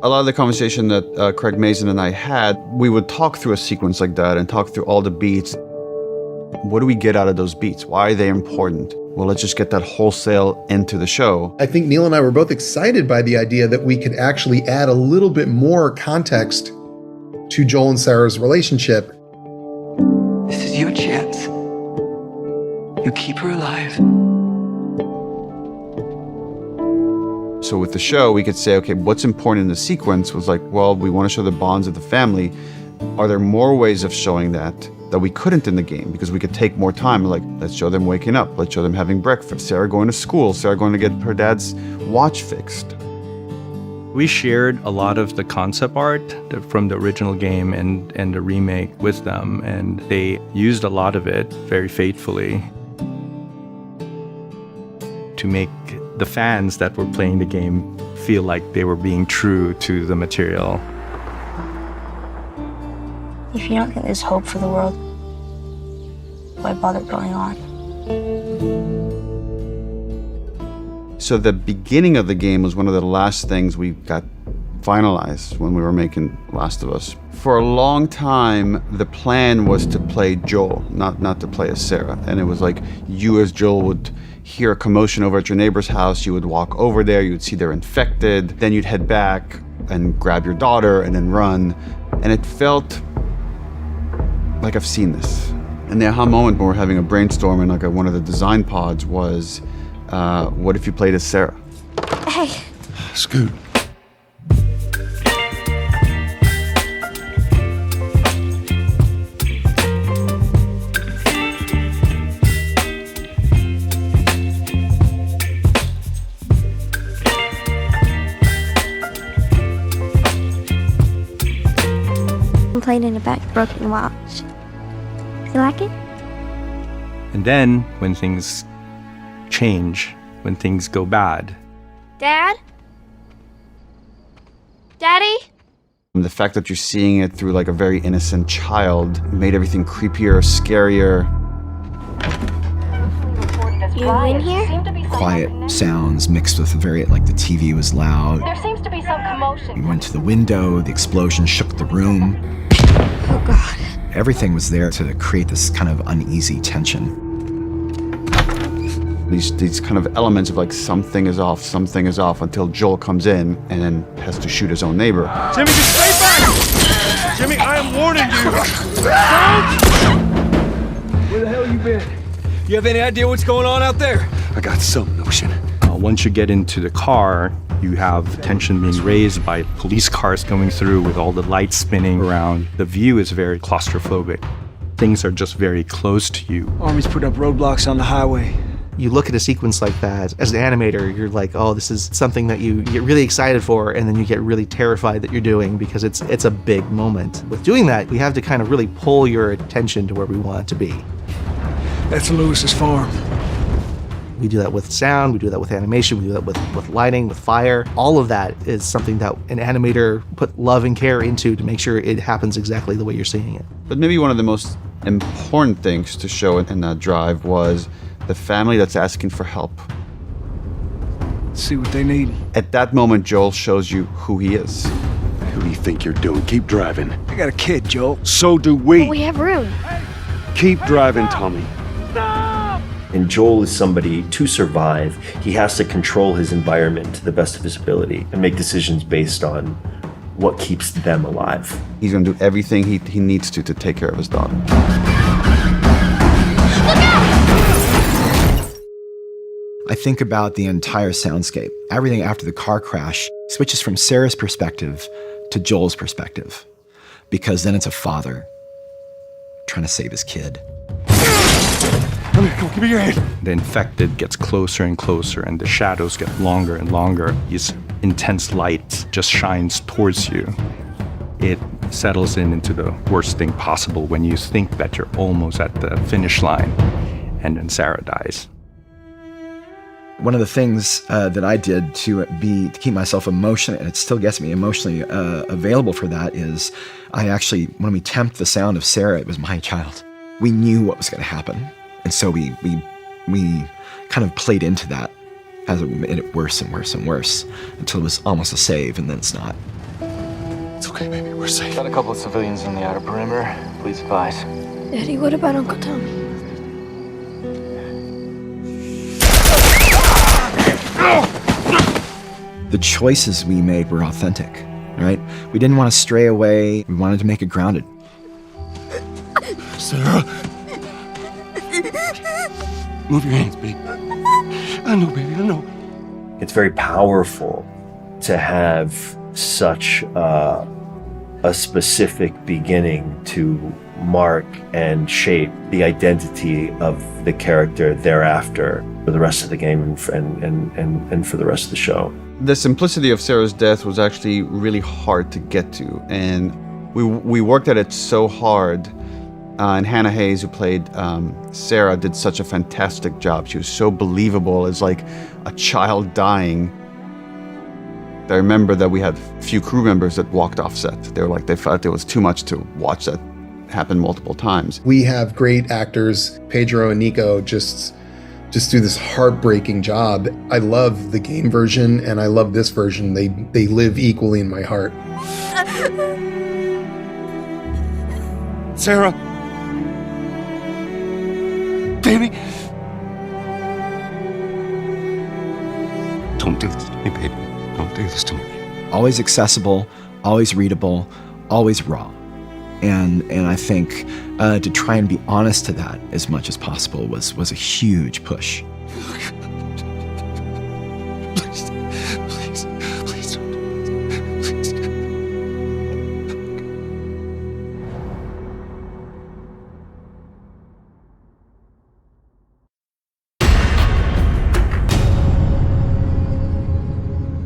A lot of the conversation that Craig Mazin and I had, we would talk through a sequence like that and talk through all the beats. What do we get out of those beats? Why are they important? Well, let's just get that wholesale into the show. I think Neil and I were both excited by the idea that we could actually add a little bit more context to Joel and Sarah's relationship. This is your chance. You keep her alive. So with the show, we could say, okay, what's important in the sequence was like, well, we want to show the bonds of the family. Are there more ways of showing that we couldn't in the game? Because we could take more time, like, let's show them waking up, let's show them having breakfast, Sarah going to school, Sarah going to get her dad's watch fixed. We shared a lot of the concept art from the original game and the remake with them, and they used a lot of it very faithfully to make the fans that were playing the game feel like they were being true to the material. If you don't think there's hope for the world, why bother going on? So the beginning of the game was one of the last things we got finalized when we were making Last of Us. For a long time, the plan was to play Joel, not to play as Sarah. And it was like you as Joel would hear a commotion over at your neighbor's house, you would walk over there, you would see they're infected, then you'd head back and grab your daughter and then run. And it felt like I've seen this. And the aha moment when we're having a brainstorm in like one of the design pods was, what if you played as Sarah? Hey. Scoot. I'm playing in a back broken watch. You like it? And then when things change, when things go bad. Dad? Daddy? The fact that you're seeing it through like a very innocent child made everything creepier, scarier. You in here? Quiet sounds mixed with the TV was loud. There seems to be some commotion. We went to the window, the explosion shook the room. Oh, God. Everything was there to create this kind of uneasy tension. These kind of elements of like something is off until Joel comes in and then has to shoot his own neighbor. Jimmy, just stay back! Jimmy, I am warning you! Where the hell you been? You have any idea what's going on out there? I got some notion. Once you get into the car, you have tension being raised by police cars coming through with all the lights spinning around. The view is very claustrophobic. Things are just very close to you. Army's put up roadblocks on the highway. You look at a sequence like that, as an animator, you're like, oh, this is something that you get really excited for, and then you get really terrified that you're doing because it's a big moment. With doing that, we have to kind of really pull your attention to where we want it to be. That's Lewis's farm. We do that with sound, we do that with animation, we do that with lighting, with fire. All of that is something that an animator put love and care into to make sure it happens exactly the way you're seeing it. But maybe one of the most important things to show in that drive was the family that's asking for help. Let's see what they need. At that moment, Joel shows you who he is. Who do you think you're doing? Keep driving. I got a kid, Joel. So do we. We have room. Keep driving, Tommy. And Joel is somebody, to survive, he has to control his environment to the best of his ability and make decisions based on what keeps them alive. He's gonna do everything he needs to take care of his daughter. I think about the entire soundscape. Everything after the car crash switches from Sarah's perspective to Joel's perspective, because then it's a father trying to save his kid. Come here, give me your hand. The infected gets closer and closer, and the shadows get longer and longer. This intense light just shines towards you. It settles into the worst thing possible when you think that you're almost at the finish line, and then Sarah dies. One of the things that I did to keep myself emotionally, and it still gets me emotionally available for that, is I actually, when we temped the sound of Sarah, it was my child. We knew what was going to happen, and so we kind of played into that as it made it worse and worse and worse until it was almost a save, and then it's not. It's okay, baby. We're safe. Got a couple of civilians in the outer perimeter. Please advise. Daddy, what about Uncle Tommy? The choices we made were authentic, right? We didn't want to stray away. We wanted to make it grounded. Sarah. Move your hands, baby. I know, baby. I know. It's very powerful to have such a specific beginning to mark and shape the identity of the character thereafter for the rest of the game and for the rest of the show. The simplicity of Sarah's death was actually really hard to get to, and we worked at it so hard. And Hannah Hayes, who played Sarah, did such a fantastic job. She was so believable as like a child dying. I remember that we had a few crew members that walked off set. They felt it was too much to watch that happen multiple times. We have great actors. Pedro and Nico just do this heartbreaking job. I love the game version and I love this version. They live equally in my heart. Sarah. Baby. Don't do this to me, baby. Don't do this to me. Always accessible, always readable, always raw. And I think to try and be honest to that as much as possible was a huge push.